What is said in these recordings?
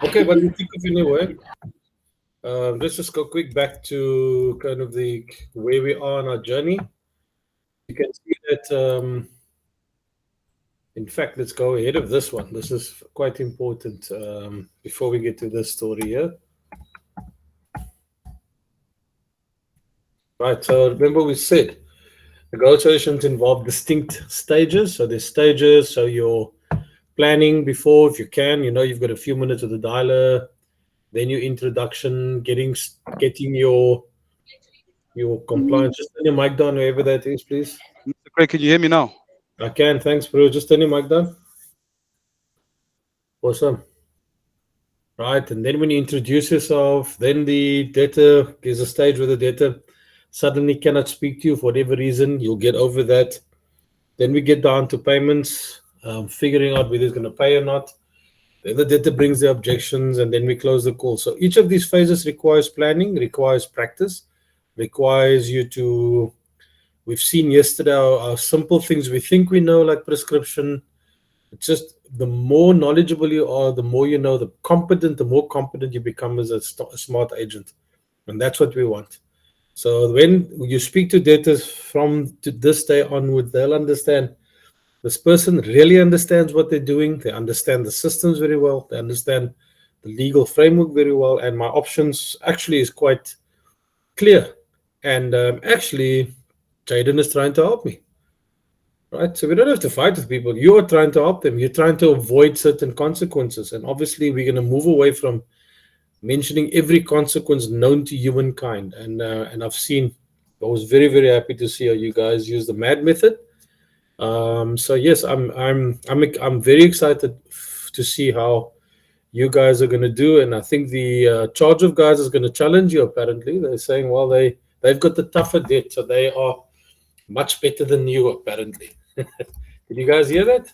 Okay, but we think of anyway. Let's just go quick back to kind of the where we are on our journey. You can see that. In fact, let's go ahead of this one. This is quite important before we get to this story here. Right. So remember we said negotiations involve distinct stages. So there's stages. So you're planning before, if you can, you've got a few minutes with the dialer, then your introduction, getting your compliance. Just turn your mic down, wherever that is, please. Mr. Craig, can you hear me now? I can. Thanks, bro. Just turn your mic down. Awesome. Right. And then when you introduce yourself, then the debtor, there's a stage where the debtor suddenly cannot speak to you for whatever reason. You'll get over that. Then we get down to payments, figuring out whether it's going to pay or not. Then the debtor brings the objections, and then we close the call. So each of these phases requires planning, requires practice, requires you to. We've seen yesterday our simple things we think we know, like prescription. It's just the more knowledgeable you are, the more you know, the more competent you become as a smart agent. And that's what we want. So when you speak to debtors from this day onward, they'll understand this person really understands what they're doing. They understand the systems very well. They understand the legal framework very well. And my options actually is quite clear. And actually, Jaden is trying to help me. Right? So we don't have to fight with people. You are trying to help them. You're trying to avoid certain consequences. And obviously, we're going to move away from mentioning every consequence known to humankind. And I've seen, I was very, very happy to see how you guys use the MAD method. So yes, I'm very excited to see how you guys are going to do. And I think the charge of guys is going to challenge you. Apparently, they're saying, well, they've got the tougher debt, so they are much better than you. Apparently, did you guys hear that?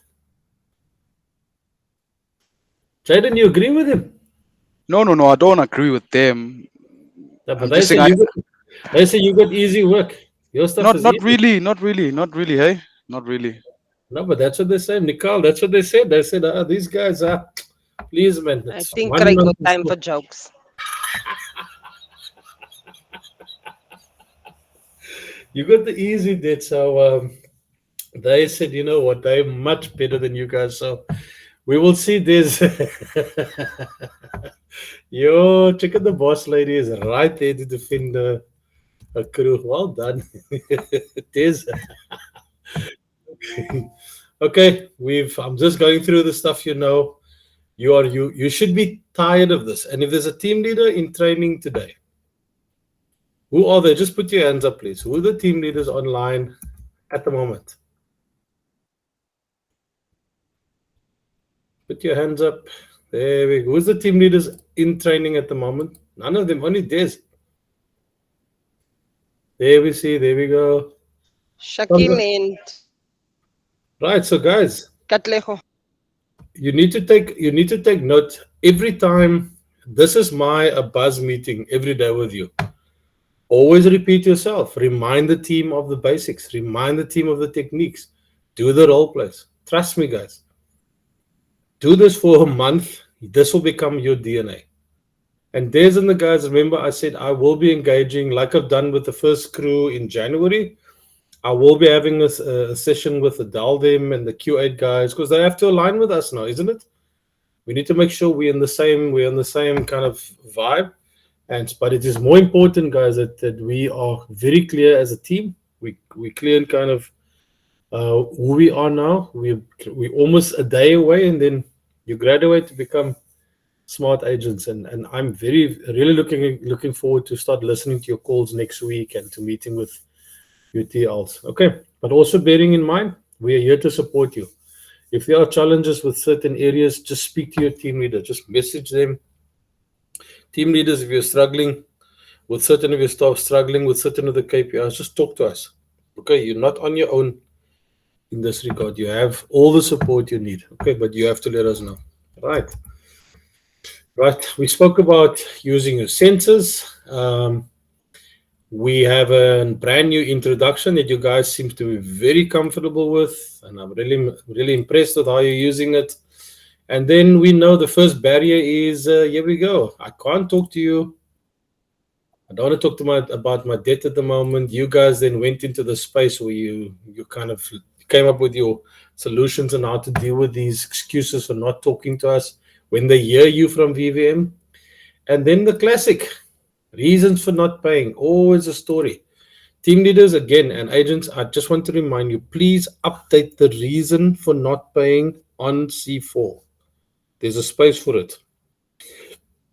Jaden, you agree with him? No, I don't agree with them. Yeah, but they say you got easy work. Your stuff is not easy. really, hey, not really. No, but that's what they say, Nicole. That's what they said. They said, these guys are, please, man. I It's think one Craig month got time before. for jokes. You got the easy debt. So they said, you know what? They're much better than you guys. So we will see this. Yo, check out the boss lady is right there to defend a crew. Well done. There's okay. I'm just going through the stuff. You should be tired of this. And if there's a team leader in training today, who are they? Just put your hands up, please. Who are the team leaders online at the moment? Put your hands up. There we go. Who's the team leaders in training at the moment? None of them, only Des. There we see, there we go. Shakil and Right, so guys, Katlejo. you need to take note every time. This is a buzz meeting every day with you. Always repeat yourself. Remind the team of the basics. Remind the team of the techniques. Do the role plays. Trust me, guys. Do this for a month. This will become your DNA. And Des and the guys, remember I said I will be engaging, like I've done with the first crew in January. I will be having a session with the Daldim and the Q8 guys because they have to align with us now, isn't it? We need to make sure we're on the same kind of vibe. But it is more important, guys, that we are very clear as a team. We clear in kind of who we are now. We're almost a day away, and then you graduate to become smart agents. And I'm really looking forward to start listening to your calls next week and to meeting with UTLs. Okay, but also bearing in mind, we are here to support you. If there are challenges with certain areas, just speak to your team leader. Just message them. Team leaders, if you're struggling with certain of your staff, struggling with certain of the KPIs, just talk to us. Okay, you're not on your own in this regard. You have all the support you need. Okay, but you have to let us know. Right. We spoke about using your sensors. We have a brand new introduction that you guys seem to be very comfortable with, and I'm really, really impressed with how you're using it. And then we know the first barrier is here we go. I can't talk to you. I don't want to talk about my debt at the moment. You guys then went into the space where you kind of came up with your solutions on how to deal with these excuses for not talking to us when they hear you from VVM. And then the classic reasons for not paying, always a story. Team leaders again and agents, I just want to remind you, please update the reason for not paying on C4. There's a space for it.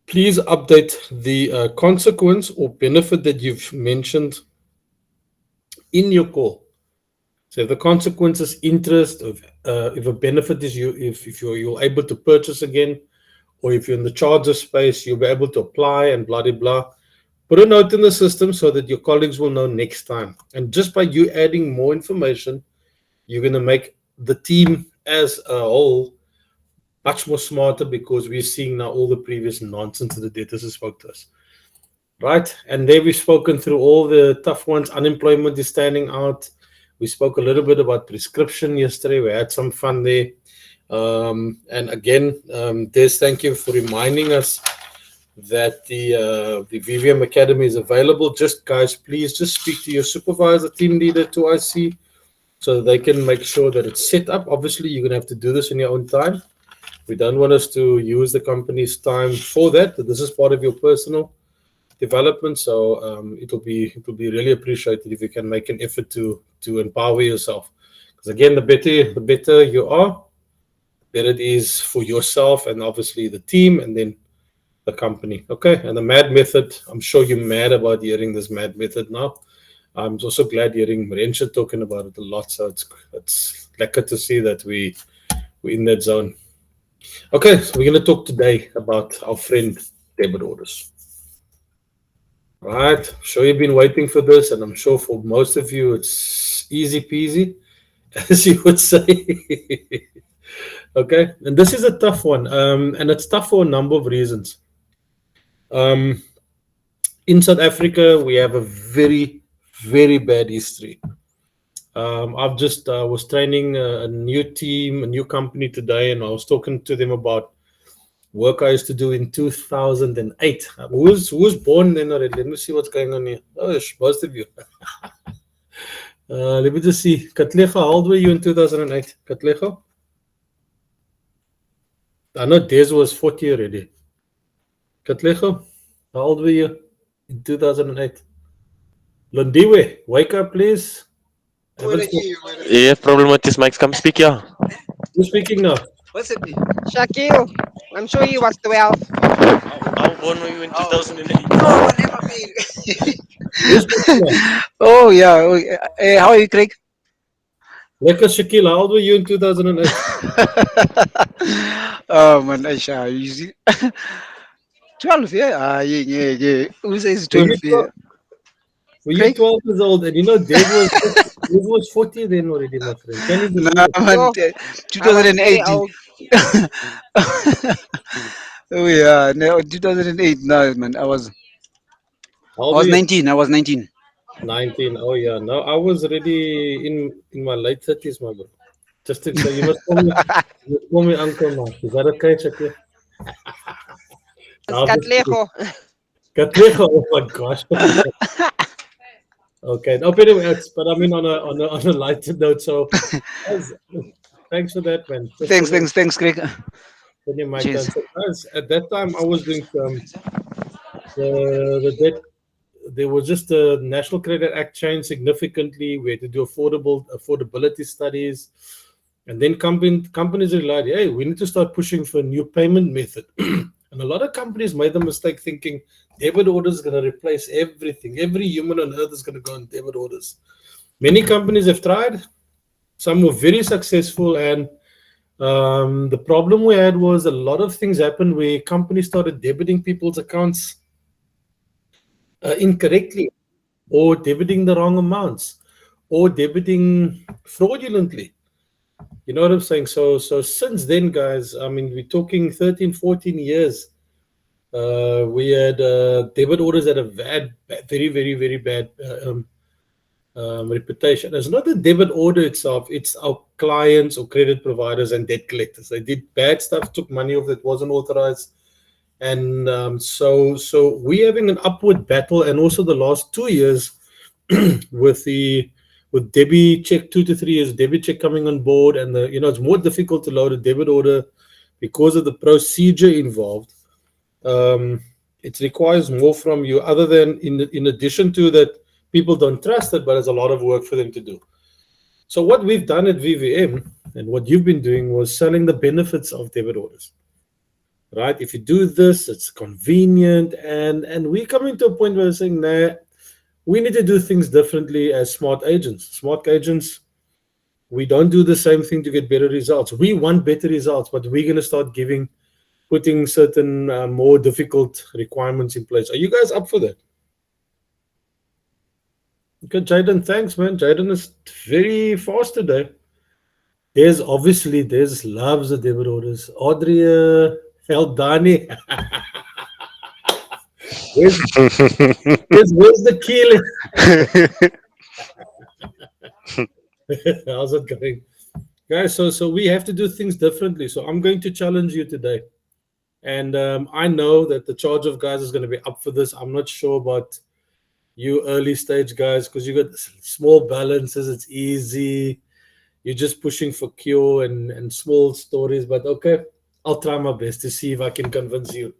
Please update the consequence or benefit that you've mentioned in your call. So if the consequence is interest, if a benefit is if you're able to purchase again, or if you're in the charger space, you'll be able to apply and blah, blah, blah. Put a note in the system so that your colleagues will know next time. And just by you adding more information, you're going to make the team as a whole much more smarter, because we're seeing now all the previous nonsense that the debtors have spoke to us. Right? And there we've spoken through all the tough ones. Unemployment is standing out. We spoke a little bit about prescription yesterday. We had some fun there. And again, Des, thank you for reminding us that the VVM Academy is available. Just guys, please just speak to your supervisor, team leader, to IC, so that they can make sure that it's set up. Obviously, you're going to have to do this in your own time. We don't want us to use the company's time for that. This is part of your personal development, so it will be really appreciated if you can make an effort to empower yourself. Because again, the better you are, the better it is for yourself and obviously the team, and then the company. Okay, and the MAD method, I'm sure you're mad about hearing this MAD method now. I'm also glad hearing Mariencha talking about it a lot, so it's lekker to see that we're in that zone. Okay, so we're going to talk today about our friend debit orders. Right, I'm sure you've been waiting for this, and I'm sure for most of you it's easy peasy, as you would say. Okay, and this is a tough one, and it's tough for a number of reasons. In South Africa, we have a very, very bad history. I've just was training a new team, a new company today, and I was talking to them about work I used to do in 2008. Who's born then already? Let me see what's going on here. Oh, most of you. Let me just see. Katlecha, how old were you in 2008? Katlecha? I know Des was 40 already. Katlecha, how old were you in 2008? Londiwe, wake up, please. Yeah, problem with this mic. Come speak, yeah. Who's speaking now? Shakil, I'm sure you was 12. How born were you in 2008? Who's speaking now? Oh yeah. How are you, Craig? Lekker Shakil, how old were you in 2008? Oh man, Aisha, you see, 12. Yeah. Yeah. Who says Were you 12? Yeah. Were you Craig? 12 years old? And you know, Dave was 40 then already, my friend. Can you believe Nah, it? man, No, I was very 2008. old. Oh yeah, no, 2008. No, man, I was How I old were was you? 19. I was 19. 19. Oh, yeah. No, I was already in my late 30s, my bro. Just to say, you must call me uncle now. Is that okay, Shakir? It's No, I'm just kidding. Katlejo. Katlejo, oh my gosh. Okay. No, but anyway, but I mean on a lighter note. So, guys, thanks for that, man. Just Thanks, thanks, Craig. when your mic down. Cheers. So, guys, at that time, I was doing the debt. There was just the National Credit Act changed significantly. We had to do affordability studies, and then companies realized, hey, we need to start pushing for a new payment method. And a lot of companies made the mistake thinking debit orders is going to replace everything. Every human on earth is going to go on debit orders. Many companies have tried. Some were very successful, and the problem we had was a lot of things happened where companies started debiting people's accounts incorrectly, or debiting the wrong amounts, or debiting fraudulently. You know what I'm saying? So since then, guys, I mean, we're talking 13, 14 years. We had debit orders that have had very, very, very bad reputation. It's not the debit order itself; it's our clients or credit providers and debt collectors. They did bad stuff, took money off that wasn't authorized, and so we're having an upward battle. And also the last 2 years with debit check, 2 to 3 years debit check coming on board, and it's more difficult to load a debit order because of the procedure involved. It requires more from you, other than in addition to that, people don't trust it, but it's a lot of work for them to do. So what we've done at VVM and what you've been doing was selling the benefits of debit orders. Right? If you do this, it's convenient, and we're coming to a point where we're saying, nah, we need to do things differently as smart agents. Smart agents, we don't do the same thing to get better results. We want better results, but we're going to start putting certain more difficult requirements in place. Are you guys up for that? Okay, Jaden, thanks, man. Jaden is very fast today. There's loves the debit orders. Audrey Feldani. where's the key? How's it going? Guys, so we have to do things differently. So I'm going to challenge you today. And I know that the charge of guys is going to be up for this. I'm not sure about you early stage guys, because you got small balances. It's easy. You're just pushing for cure and small stories. But okay, I'll try my best to see if I can convince you.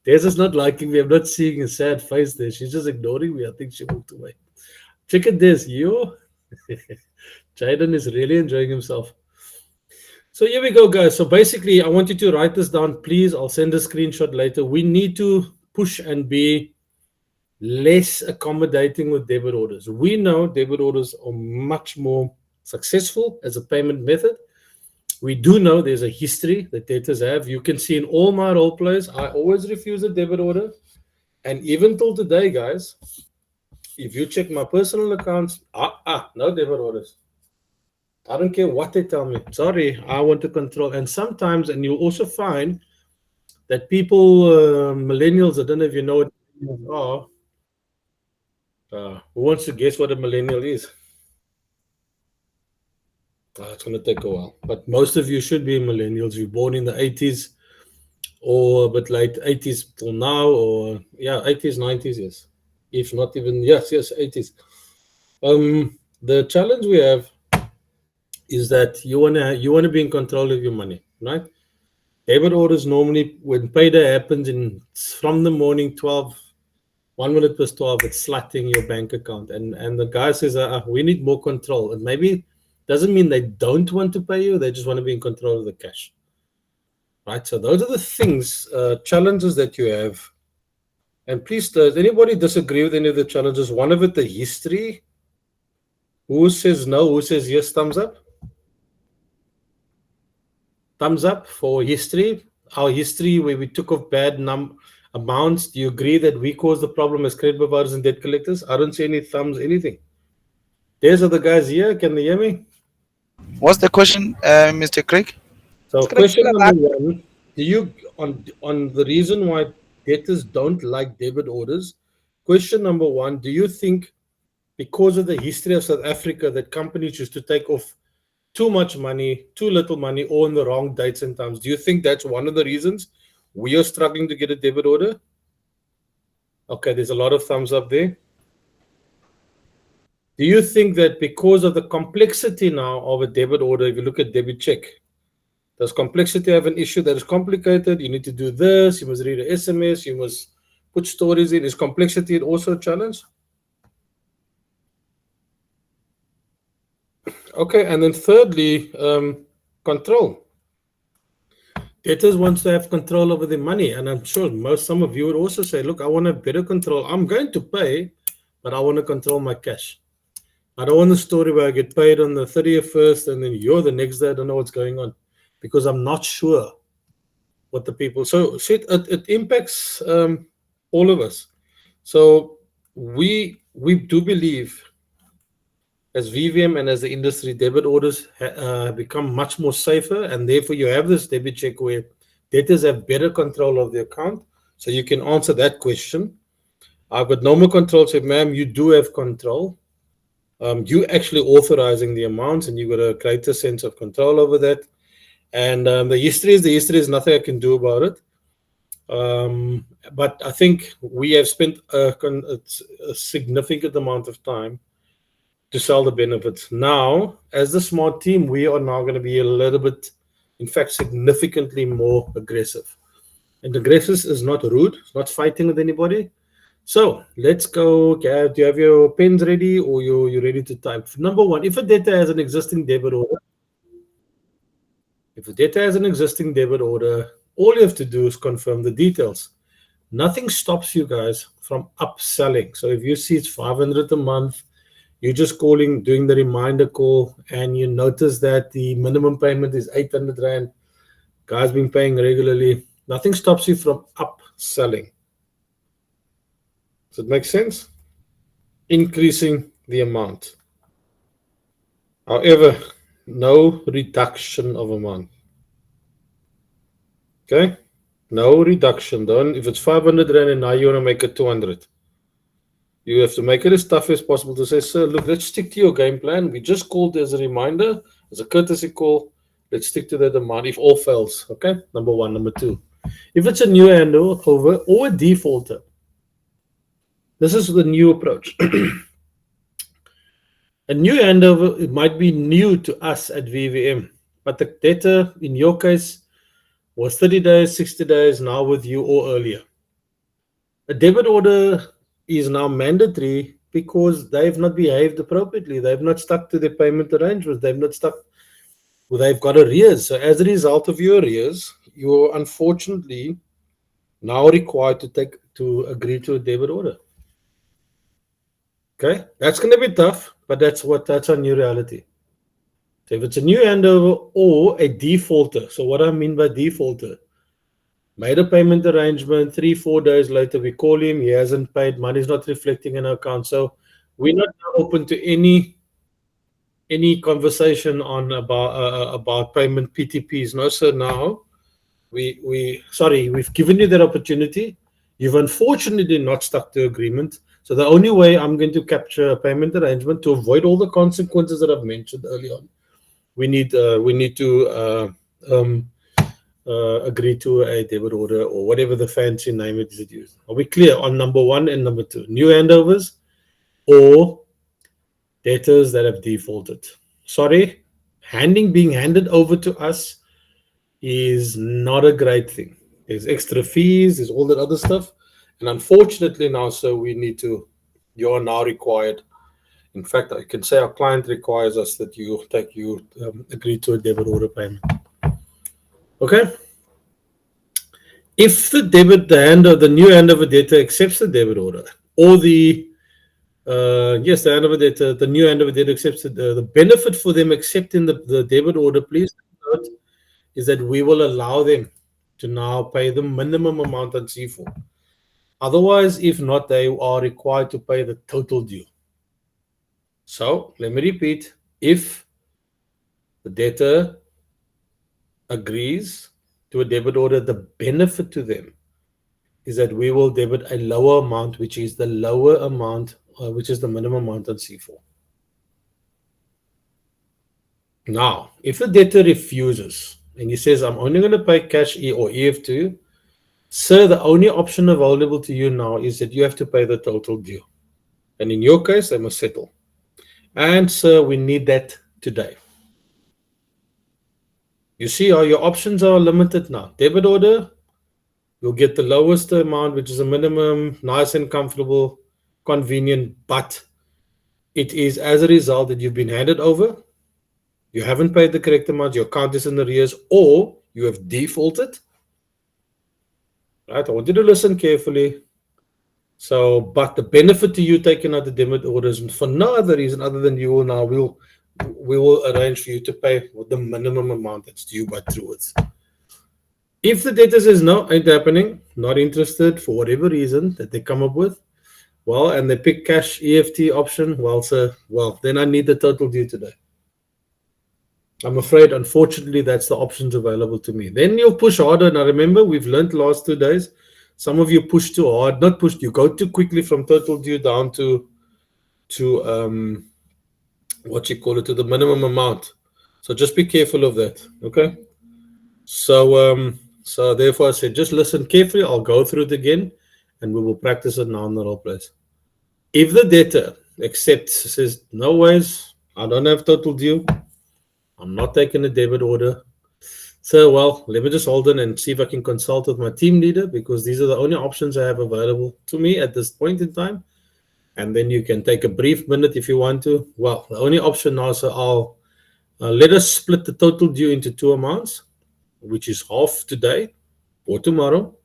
Des is not liking me. I'm not seeing a sad face there. She's just ignoring me. I think she walked away. Check it, Des. You. Jaden is really enjoying himself. So here we go, guys. So basically, I want you to write this down, please. I'll send a screenshot later. We need to push and be less accommodating with debit orders. We know debit orders are much more successful as a payment method. We do know there's a history that debtors have. You can see in all my role plays, I always refuse a debit order. And even till today, guys, if you check my personal accounts, no debit orders. I don't care what they tell me. Sorry, I want to control. And sometimes, and you'll also find that people, millennials, I don't know if you know what millennials are. Who wants to guess what a millennial is? It's going to take a while. But most of you should be millennials. You're born in the 80s or a bit late 80s till now, or 80s, 90s, yes. If not even, yes, 80s. The challenge we have is that you wanna be in control of your money, right? Debit orders normally, when payday happens from the morning 1 minute past 12, it's slotting your bank account, and the guy says, we need more control. And maybe doesn't mean they don't want to pay you; they just want to be in control of the cash, right? So those are the things, challenges that you have. And please, does anybody disagree with any of the challenges? One of it, the history. Who says no? Who says yes? Thumbs up. Thumbs up for history. Our history, where we took off bad amounts. Do you agree that we caused the problem as credit providers and debt collectors? I don't see any thumbs, anything. There's other guys here. Can they hear me? What's the question, Mr. Craig? So question number one, do you, on the reason why debtors don't like debit orders, question number one, do you think because of the history of South Africa that companies used to take off too much money, too little money, or in the wrong dates and times? Do you think that's one of the reasons we are struggling to get a debit order? Okay, there's a lot of thumbs up there. Do you think that because of the complexity now of a debit order, if you look at debit check, does complexity have an issue that is complicated? You need to do this, you must read an SMS, you must put stories in. Is complexity also a challenge? Okay, and then thirdly, control. Debtors wants to have control over their money, and I'm sure some of you would also say, look, I want to have better control. I'm going to pay, but I want to control my cash. I don't want a story where I get paid on the 30th first, and then you're the next day, I don't know what's going on, because I'm not sure what the people. So it impacts all of us. So we do believe, as VVM and as the industry, debit orders become much more safer, and therefore you have this debit check where debtors have better control of the account. So you can answer that question. I've got no more control. Say, ma'am, you do have control. You actually authorizing the amounts, and you got a greater sense of control over that. And the history is the history. Is nothing I can do about it. But I think we have spent a significant amount of time to sell the benefits. Now, as the smart team, we are now going to be a little bit, in fact, significantly more aggressive. And aggressive is not rude, it's not fighting with anybody. So let's go. Gav, do you have your pens ready, or you ready to type? Number one, if a debtor has an existing debit order, all you have to do is confirm the details. Nothing stops you guys from upselling. So if you see it's 500 a month, you're just calling, doing the reminder call, and you notice that the minimum payment is 800 Rand. Guys been paying regularly. Nothing stops you from upselling. Does it make sense? Increasing the amount. However, no reduction of amount. Okay? No reduction. Don't, if it's 500 Rand and now you want to make it 200, you have to make it as tough as possible to say, sir, look, let's stick to your game plan. We just called as a reminder, as a courtesy call. Let's stick to that amount if all fails. Okay? Number one. Number two, if it's a new handover or a defaulter, this is the new approach. A new handover, it might be new to us at VVM, but the debtor, in your case, was 30 days, 60 days, now with you or earlier. A debit order is now mandatory because they've not behaved appropriately. They've not stuck to their payment arrangements. They've got arrears. So as a result of your arrears, you're unfortunately now required to agree to a debit order. Okay, that's going to be tough, but that's our new reality. So if it's a new handover or a defaulter, so what I mean by defaulter, made a payment arrangement, 3-4 days later we call him, he hasn't paid, money's not reflecting in our account. So we're not open to any conversation on about payment PTPs. No, sir. Now we've given you that opportunity. You've unfortunately not stuck to agreement. So the only way I'm going to capture a payment arrangement to avoid all the consequences that I've mentioned early on, we need to agree to a debit order or whatever the fancy name it is used. Are we clear on number one and number two? New handovers or debtors that have defaulted. Sorry, being handed over to us is not a great thing. There's extra fees, there's all that other stuff. And unfortunately now, so you are now required. In fact, I can say our client requires us that you agree to a debit order payment. Okay. If the new handover debtor accepts the debit order, or the handover debtor, the new handover debtor accepts the benefit for them accepting the debit order, please note, is that we will allow them to now pay the minimum amount on C4. Otherwise, if not, they are required to pay the total due. So let me repeat, if the debtor agrees to a debit order, the benefit to them is that we will debit a lower amount, which is the lower amount, which is the minimum amount on C4. Now, if the debtor refuses and he says, I'm only going to pay cash or EFT, sir, the only option available to you now is that you have to pay the total due. And in your case, they must settle. And sir, we need that today. You see how your options are limited now. Debit order, you'll get the lowest amount, which is a minimum, nice and comfortable, convenient, but it is as a result that you've been handed over, you haven't paid the correct amount, your account is in arrears, or you have defaulted. Right? I want you to listen carefully. So, but the benefit to you taking out the debit orders for no other reason other than we will arrange for you to pay the minimum amount that's due by Truworths. If the debtor says no, ain't happening, not interested for whatever reason that they come up with, well, and they pick cash EFT option, well, sir, then I need the total due today. I'm afraid, unfortunately, that's the options available to me. Then you'll push harder. Now, remember, we've learned the last 2 days. Some of you push too hard, not push, you go too quickly from total due down to what you call it, to the minimum amount. So just be careful of that. Okay. So therefore I said just listen carefully. I'll go through it again and we will practice it now in the role plays. If the debtor accepts, says, no ways, I don't have total due, I'm not taking a debit order. So, well, let me just hold on and see if I can consult with my team leader because these are the only options I have available to me at this point in time. And then you can take a brief minute if you want to. Well, the only option now, so I'll let us split the total due into two amounts, which is half today or tomorrow.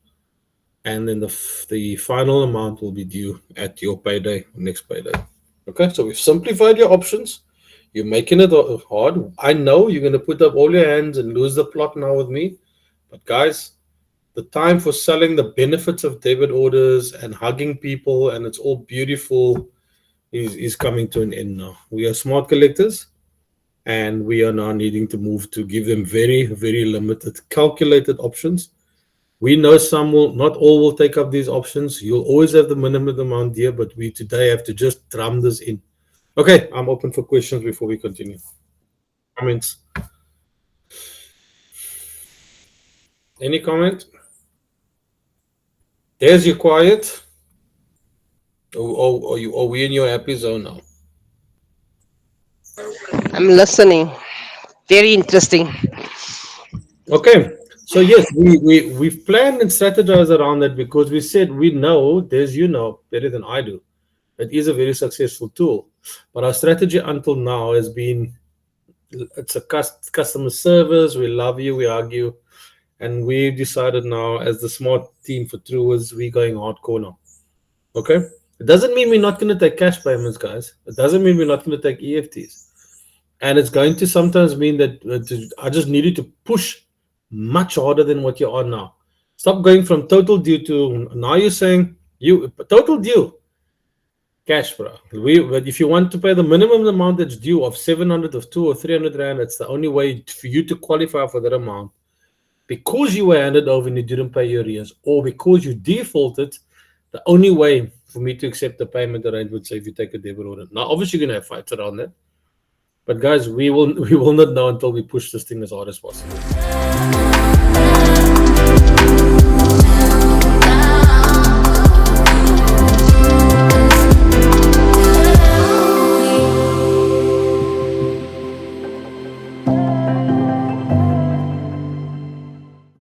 And then the final amount will be due at your payday, next payday. Okay, so we've simplified your options. You're making it hard. I know you're going to put up all your hands and lose the plot now with me. But guys, the time for selling the benefits of debit orders and hugging people and it's all beautiful is coming to an end now. We are smart collectors and we are now needing to move to give them very, very limited calculated options. We know some will, not all will take up these options. You'll always have the minimum amount here, but we today have to just drum this in. Okay, I'm open for questions before we continue. Comments? Any comment? There's your quiet. Are we in your happy zone now? I'm listening. Very interesting. Okay, so yes, we've planned and strategized around that because we said we know, there's you know better than I do. It is a very successful tool, but our strategy until now has been it's a customer service. We love you, we argue, and we decided now as the smart team for Truers, we're going hardcore now. Okay, it doesn't mean we're not going to take cash payments, guys. It doesn't mean we're not going to take EFTs, and it's going to sometimes mean that I just need you to push much harder than what you are now. Stop going from total due to now you're saying you total due cash, bro. But if you want to pay the minimum amount that's due of 700 of 2 or 300 rand, it's the only way for you to qualify for that amount because you were handed over and you didn't pay your arrears, or because you defaulted. The only way for me to accept the payment arrangement would say if you take a debit order. Now, obviously, you're gonna have fights around that, but guys, we will not know until we push this thing as hard as possible.